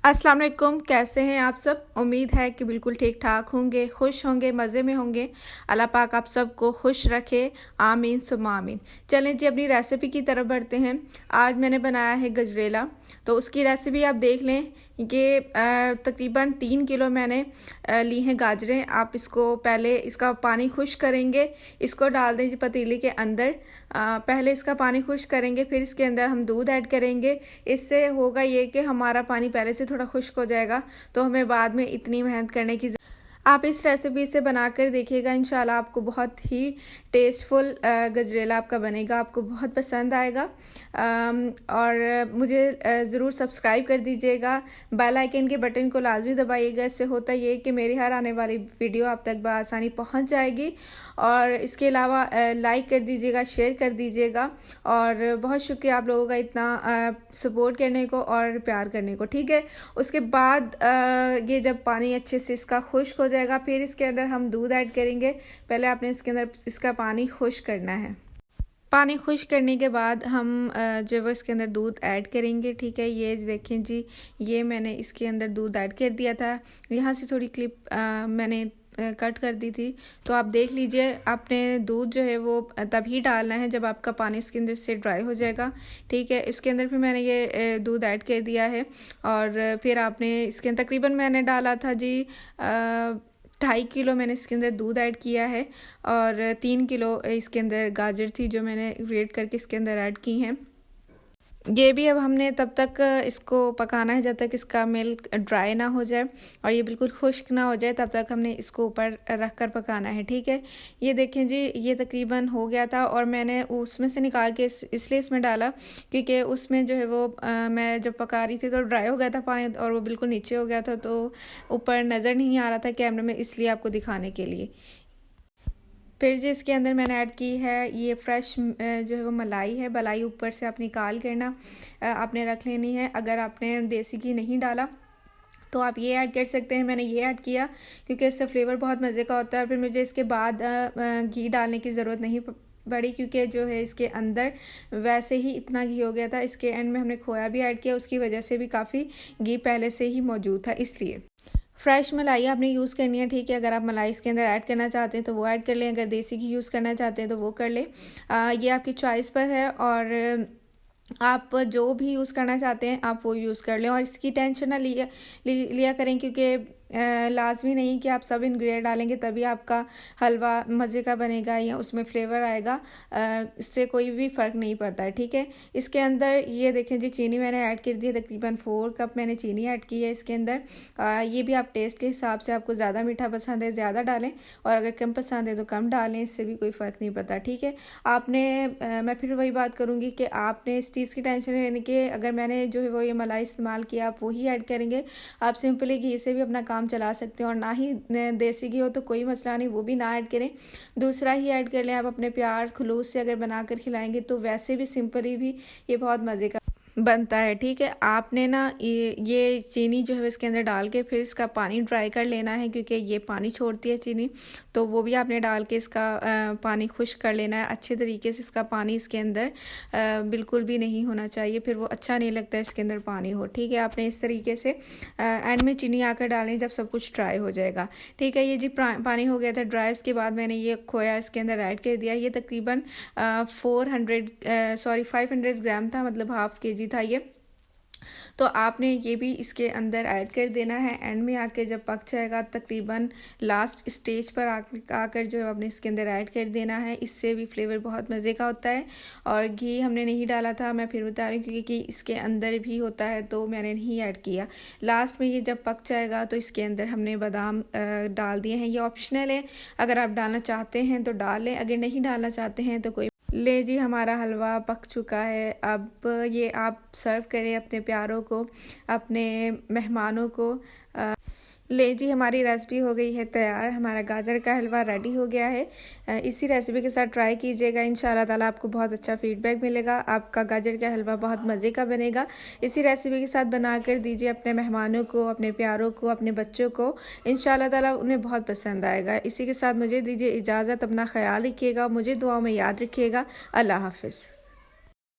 अस्सलाम वालेकुम, कैसे हैं आप सब? उम्मीद है कि बिल्कुल ठीक ठाक होंगे, खुश होंगे, मज़े में होंगे। अल्लाह पाक आप सबको खुश रखे, आमीन सुम्मा आमीन। चलें जी अपनी रेसिपी की तरफ बढ़ते हैं। आज मैंने बनाया है गजरेला, तो उसकी रेसिपी आप देख लें कि तकरीबन 3 किलो मैंने ली हैं गाजरें। आप इसको पहले इसका पानी खुश करेंगे, इसको डाल दें जी पतीली के अंदर। पहले इसका पानी खुश करेंगे, फिर इसके अंदर हम दूध ऐड करेंगे। इससे होगा ये कि हमारा पानी पहले से थोड़ा खुश्क हो जाएगा, तो हमें बाद में इतनी मेहनत करने की आप इस रेसिपी से बनाकर देखिएगा, इंशाल्लाह आपको बहुत ही टेस्टफुल गजरेला आपका बनेगा, आपको बहुत पसंद आएगा। और मुझे ज़रूर सब्सक्राइब कर दीजिएगा, बेल आइकन के बटन को लाजमी दबाइएगा। इससे होता ये कि मेरी हर आने वाली वीडियो आप तक बआसानी पहुंच जाएगी। और इसके अलावा लाइक कर दीजिएगा, शेयर कर दीजिएगा। और बहुत शुक्रिया आप लोगों का इतना सपोर्ट करने को और प्यार करने को, ठीक है। उसके बाद ये जब पानी अच्छे से इसका खुश्क हो जाएगा, फिर इसके अंदर हम दूध ऐड करेंगे। पहले आपने इसके अंदर इसका पानी खुश्क करना है। पानी खुश्क करने के बाद हम जो है वो इसके अंदर दूध ऐड करेंगे, ठीक है। ये देखें जी, ये मैंने इसके अंदर दूध ऐड कर दिया था। यहाँ से थोड़ी क्लिप मैंने कट कर दी थी, तो आप देख लीजिए। आपने दूध जो है वो तभी डालना है जब आपका पानी इसके अंदर से ड्राई हो जाएगा, ठीक है। इसके अंदर फिर मैंने ये दूध ऐड कर दिया है। और फिर आपने इसके अंदर तकरीबन मैंने डाला था जी 2.5 किलो मैंने इसके अंदर दूध ऐड किया है। और 3 किलो इसके अंदर गाजर थी जो मैंने ग्रेट करके इसके अंदर ऐड की हैं। ये भी अब हमने तब तक इसको पकाना है जब तक इसका मिल्क ड्राई ना हो जाए और ये बिल्कुल खुश्क ना हो जाए, तब तक हमने इसको ऊपर रख कर पकाना है, ठीक है। ये देखें जी, ये तकरीबन हो गया था और मैंने उसमें से निकाल के इसलिए इसमें डाला क्योंकि उसमें जो है वो मैं जब पका रही थी तो ड्राई हो गया था पानी और वो बिल्कुल नीचे हो गया था, तो ऊपर नज़र नहीं आ रहा था कैमरे में, इसलिए आपको दिखाने के लिए। फिर जी इसके अंदर मैंने ऐड की है ये फ्रेश जो है वो मलाई है। मलाई ऊपर से आप निकाल कर ना आपने रख लेनी है। अगर आपने देसी घी नहीं डाला तो आप ये ऐड कर सकते हैं। मैंने ये ऐड किया क्योंकि इससे फ्लेवर बहुत मज़े का होता है। फिर मुझे इसके बाद घी डालने की ज़रूरत नहीं पड़ी क्योंकि जो है इसके अंदर वैसे ही इतना घी हो गया था। इसके एंड में हमने खोया भी ऐड किया, उसकी वजह से भी काफ़ी घी पहले से ही मौजूद था, इसलिए फ्रेश मलाई आपने यूज़ करनी है, ठीक है। अगर आप मलाई इसके अंदर ऐड करना चाहते हैं तो वो ऐड कर लें, अगर देसी घी यूज़ करना चाहते हैं तो वो कर लें। ये आपकी चॉइस पर है और आप जो भी यूज़ करना चाहते हैं आप वो यूज़ कर लें। और इसकी टेंशन ना लिया करें क्योंकि लाजमी नहीं कि आप सब इंग्रेडिएंट डालेंगे तभी आपका हलवा मज़े का बनेगा या उसमें फ्लेवर आएगा। इससे कोई भी फ़र्क नहीं पड़ता है, ठीक है। इसके अंदर ये देखें जी, चीनी मैंने ऐड कर दी है, तकरीबन 4 कप मैंने चीनी ऐड की है इसके अंदर। ये भी आप टेस्ट के हिसाब से, आपको ज़्यादा मीठा पसंद है ज़्यादा डालें और अगर कम पसंद है तो कम डालें, इससे भी कोई फ़र्क नहीं पड़ता, ठीक है। आपने मैं फिर वही बात करूँगी कि आपने इस चीज़ की टेंशन लेने के, अगर मैंने जो है वो ये मलाई इस्तेमाल किया आप वही ऐड करेंगे। आप सिंपली घी से भी अपना काम चला सकते हैं और ना ही देसी घी हो तो कोई मसला नहीं, वो भी ना ऐड करें, दूसरा ही ऐड कर लें। आप अपने प्यार खलूस से अगर बनाकर खिलाएंगे तो वैसे भी सिंपली भी ये बहुत मज़े का बनता है, ठीक है। आपने ना ये चीनी जो है इसके अंदर डाल के फिर इसका पानी ड्राई कर लेना है क्योंकि ये पानी छोड़ती है चीनी, तो वो भी आपने डाल के इसका पानी खुश्क कर लेना है अच्छे तरीके से। इसका पानी इसके अंदर बिल्कुल भी नहीं होना चाहिए, फिर वो अच्छा नहीं लगता इसके अंदर पानी हो, ठीक है। आपने इस तरीके से एंड में चीनी आकर डालें जब सब कुछ ड्राई हो जाएगा, ठीक है। ये जी पानी हो गया था ड्राई, इसके बाद मैंने ये खोया इसके अंदर ऐड कर दिया। ये तकरीबन 500 ग्राम था, मतलब हाफ़ केजी था ये। तो आपने ये भी इसके अंदर ऐड कर देना है। एंड में आके जब पक जाएगा तकरीबन लास्ट स्टेज पर आकर जो है आपने इसके अंदर ऐड कर देना है। इससे भी फ्लेवर बहुत मज़े का होता है। और घी हमने नहीं डाला था, मैं फिर बता रही हूँ क्योंकि इसके अंदर भी होता है तो मैंने नहीं ऐड किया। लास्ट में ये जब पक जाएगा तो इसके अंदर हमने बादाम डाल दिए हैं। ये ऑप्शनल है, अगर आप डालना चाहते हैं तो डाल लें, अगर नहीं डालना चाहते हैं तो कोई। ले जी, हमारा हलवा पक चुका है। अब ये आप सर्व करें अपने प्यारों को, अपने मेहमानों को। ले जी, हमारी रेसिपी हो गई है तैयार। हमारा गाजर का हलवा रेडी हो गया है। इसी रेसिपी के साथ ट्राई कीजिएगा, इंशाल्लाह ताला आपको बहुत अच्छा फीडबैक मिलेगा। आपका गाजर का हलवा बहुत मज़े का बनेगा। इसी रेसिपी के साथ बना कर दीजिए अपने मेहमानों को, अपने प्यारों को, अपने बच्चों को, इंशाल्लाह ताला उन्हें बहुत पसंद आएगा। इसी के साथ मुझे दीजिए इजाज़त। अपना ख्याल रखिएगा, मुझे दुआओं में याद रखिएगा। अल्लाह हाफ़िज़।